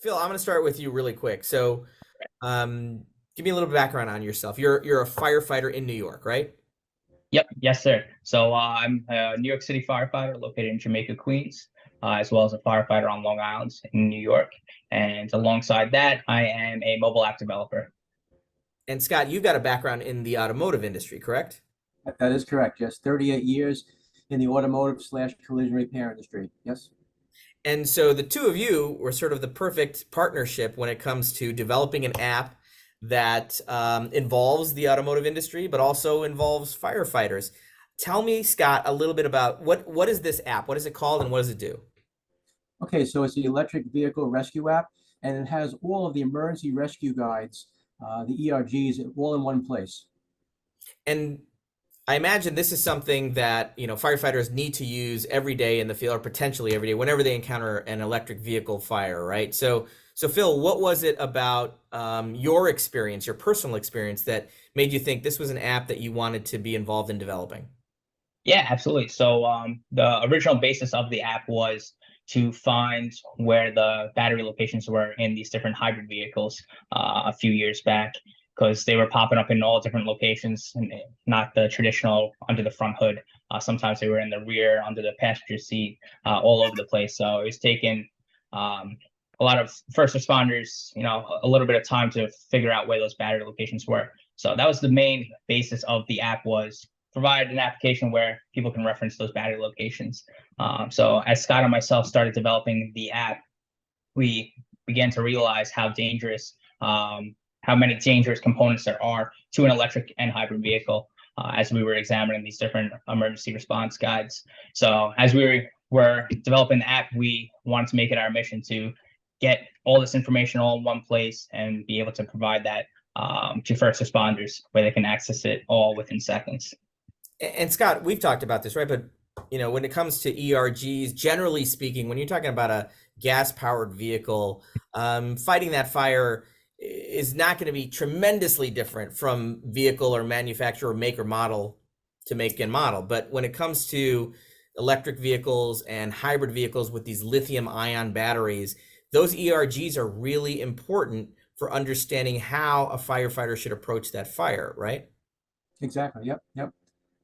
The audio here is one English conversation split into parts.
Phil, I'm going to start with you really quick. So, give me a little background on yourself. You're a firefighter in New York, right? Yep, yes, sir. So I'm a New York City firefighter located in Jamaica, Queens, as well as a firefighter on Long Island in New York. And alongside that, I am a mobile app developer. And Scott, you've got a background in the automotive industry, correct? That is correct. Yes, 38 years in the automotive slash collision repair industry. Yes. And so the two of you were sort of the perfect partnership when it comes to developing an app that involves the automotive industry, but also involves firefighters. Tell me, Scott, a little bit about what is this app? What is it called, and what does it do? Okay, so it's the electric vehicle rescue app, and it has all of the emergency rescue guides, the ERGs, all in one place. And I imagine this is something that, firefighters need to use every day in the field, or potentially every day whenever they encounter an electric vehicle fire, right? So Phil, what was it about your experience, your personal experience, that made you think this was an app that you wanted to be involved in developing? Yeah, absolutely. So the original basis of the app was to find where the battery locations were in these different hybrid vehicles a few years back, because they were popping up in all different locations, and not the traditional under the front hood. Sometimes they were in the rear, under the passenger seat, all over the place. So it was taking um, a lot of first responders, a little bit of time to figure out where those battery locations were. So that was the main basis of the app, was provide an application where people can reference those battery locations. So as Scott and myself started developing the app, we began to realize how many dangerous components there are to an electric and hybrid vehicle, as we were examining these different emergency response guides. So as were developing the app, we wanted to make it our mission to get all this information all in one place and be able to provide that to first responders, where they can access it all within seconds. And Scott, we've talked about this, right? But when it comes to ERGs, generally speaking, when you're talking about a gas-powered vehicle, fighting that fire is not going to be tremendously different from vehicle or manufacturer, make or model to make and model. But when it comes to electric vehicles and hybrid vehicles with these lithium-ion batteries, those ERGs are really important for understanding how a firefighter should approach that fire, right? Exactly. Yep. Yep.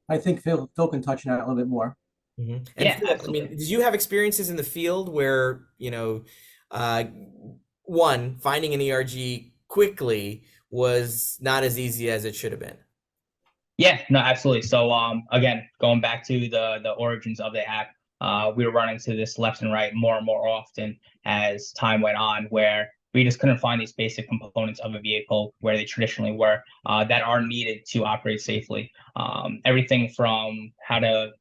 I think Phil can touch on that a little bit more. And Yeah, Phil, I mean, absolutely. did you have experiences in the field where, uh, one, finding an ERG quickly was not as easy as it should have been? Yeah, no, absolutely. So again, going back to the origins of the app, we were running to this left and right more and more often as time went on, where we just couldn't find these basic components of a vehicle where they traditionally were, that are needed to operate safely. Everything from how to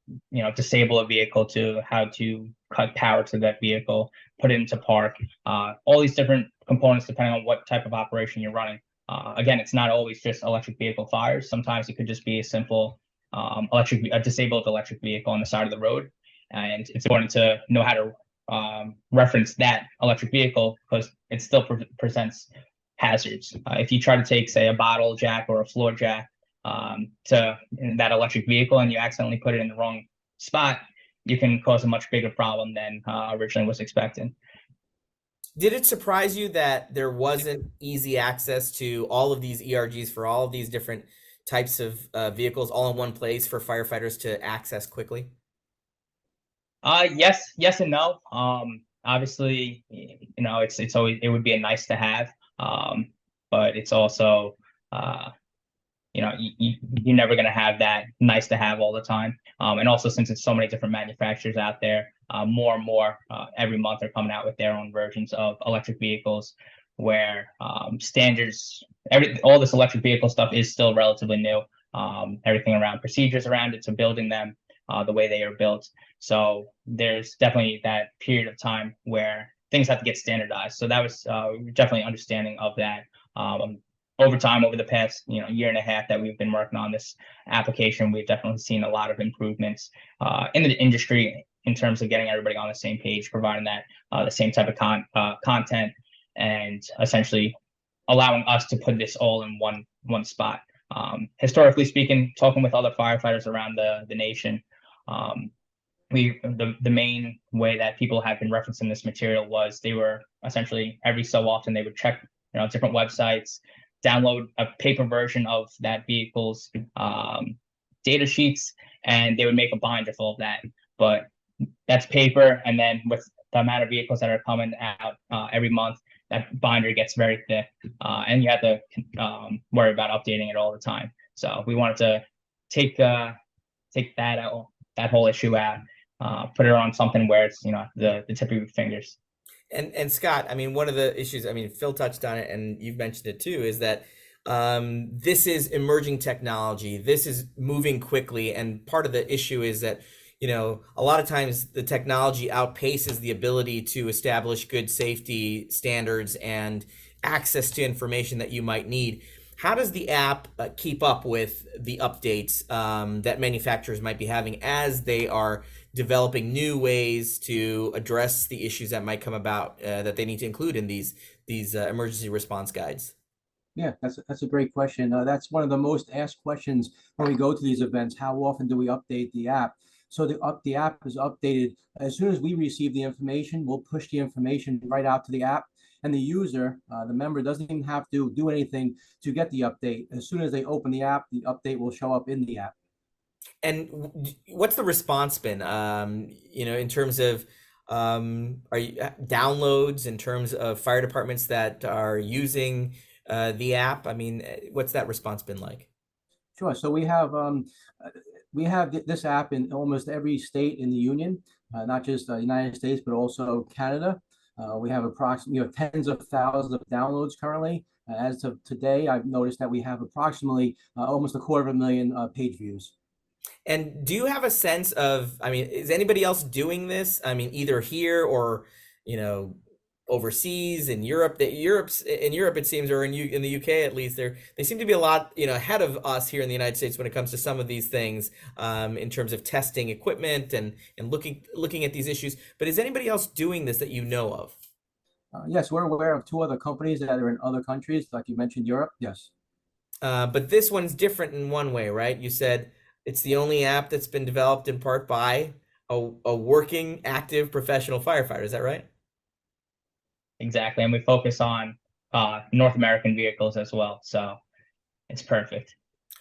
disable a vehicle to how to cut power to that vehicle, put it into park, all these different components depending on what type of operation you're running. Again, it's not always just electric vehicle fires. Sometimes it could just be a simple a disabled electric vehicle on the side of the road, and it's important to know how to reference that electric vehicle, because it still presents hazards. If you try to take, say, a bottle jack or a floor jack to that electric vehicle, and you accidentally put it in the wrong spot, you can cause a much bigger problem than originally was expected. Did it surprise you that there wasn't easy access to all of these ERGs for all of these different types of vehicles all in one place for firefighters to access quickly? Yes and no. Obviously, it's always, it would be a nice to have, but it's also, uh, you're never going to have that nice to have all the time. And also, since it's so many different manufacturers out there, more and more every month are coming out with their own versions of electric vehicles, where standards, all this electric vehicle stuff is still relatively new. Everything around procedures around it to building them the way they are built. So there's definitely that period of time where things have to get standardized. So that was definitely understanding of that. Over time, over the past year and a half that we've been working on this application, we've definitely seen a lot of improvements in the industry in terms of getting everybody on the same page, providing that the same type of content, and essentially allowing us to put this all in one spot. Historically speaking, talking with other firefighters around the nation, the main way that people have been referencing this material was they were essentially every so often they would check different websites, download a paper version of that vehicle's data sheets, and they would make a binder full of that. But that's paper, and then with the amount of vehicles that are coming out every month, that binder gets very thick, and you have to worry about updating it all the time. So we wanted to take that out, that whole issue out, put it on something where it's the tip of your fingers. And Scott, I mean, one of the issues, I mean, Phil touched on it and you've mentioned it too, is that this is emerging technology. This is moving quickly, and part of the issue is that a lot of times the technology outpaces the ability to establish good safety standards and access to information that you might need. How does the app keep up with the updates that manufacturers might be having as they are developing new ways to address the issues that might come about that they need to include in these emergency response guides? Yeah, that's a great question. That's one of the most asked questions when we go to these events. How often do we update the app? So the app is updated as soon as we receive the information. We'll push the information right out to the app, and the user, the member, doesn't even have to do anything to get the update. As soon as they open the app, the update will show up in the app. And what's the response been? In terms of are you downloads, in terms of fire departments that are using the app? I mean, what's that response been like? Sure. So we have this app in almost every state in the union, not just the United States, but also Canada. We have approximately tens of thousands of downloads currently. As of today, I've noticed that we have approximately almost 250,000 page views. And do you have a sense of, I mean, is anybody else doing this? I mean, either here or, overseas in Europe? In Europe, it seems, or in the UK at least, they seem to be a lot, ahead of us here in the United States when it comes to some of these things, in terms of testing equipment and looking at these issues. But is anybody else doing this that you know of? Yes, we're aware of two other companies that are in other countries, like you mentioned, Europe. Yes. But this one's different in one way, right? You said it's the only app that's been developed in part by a working, active professional firefighter. Is that right? Exactly, and we focus on North American vehicles as well, so it's perfect.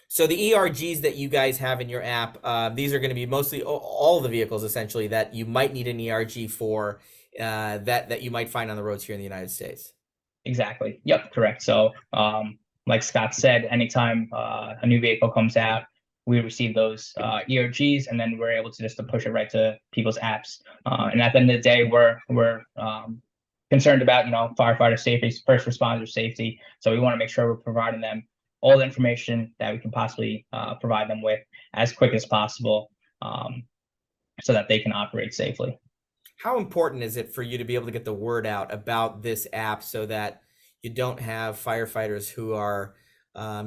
So the ERGs that you guys have in your app, these are going to be mostly all the vehicles essentially that you might need an ERG for, that you might find on the roads here in the United States. Exactly. Yep, correct. So like Scott said, anytime a new vehicle comes out, we receive those ERGs, and then we're able to just to push it right to people's apps. And at the end of the day, we're concerned about firefighter safety, first responder safety. So we want to make sure we're providing them all the information that we can possibly provide them with as quick as possible, so that they can operate safely. How important is it for you to be able to get the word out about this app so that you don't have firefighters who are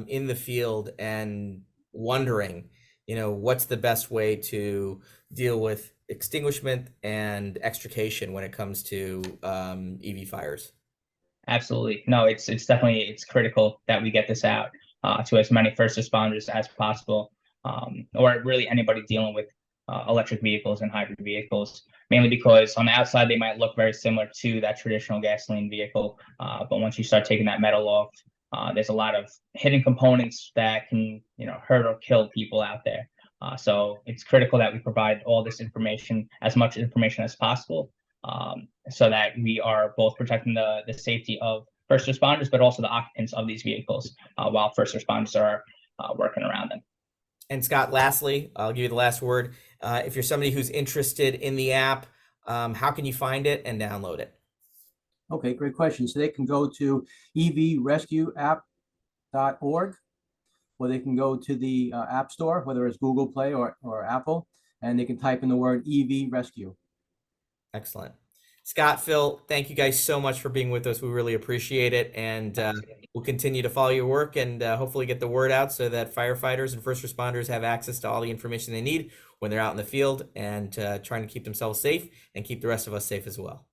in the field and wondering, what's the best way to deal with extinguishment and extrication when it comes to EV fires? Absolutely. No, it's definitely critical that we get this out to as many first responders as possible, or really anybody dealing with electric vehicles and hybrid vehicles, mainly because on the outside they might look very similar to that traditional gasoline vehicle, but once you start taking that metal off, there's a lot of hidden components that can hurt or kill people out there. So it's critical that we provide all this information, as much information as possible, so that we are both protecting the safety of first responders, but also the occupants of these vehicles while first responders are working around them. And Scott, lastly, I'll give you the last word. If you're somebody who's interested in the app, how can you find it and download it? Okay, great question. So they can go to evrescueapp.org, or they can go to the App Store, whether it's Google Play or Apple, and they can type in the word EV Rescue. Excellent. Scott, Phil, thank you guys so much for being with us. We really appreciate it. And we'll continue to follow your work and hopefully get the word out so that firefighters and first responders have access to all the information they need when they're out in the field and trying to keep themselves safe and keep the rest of us safe as well.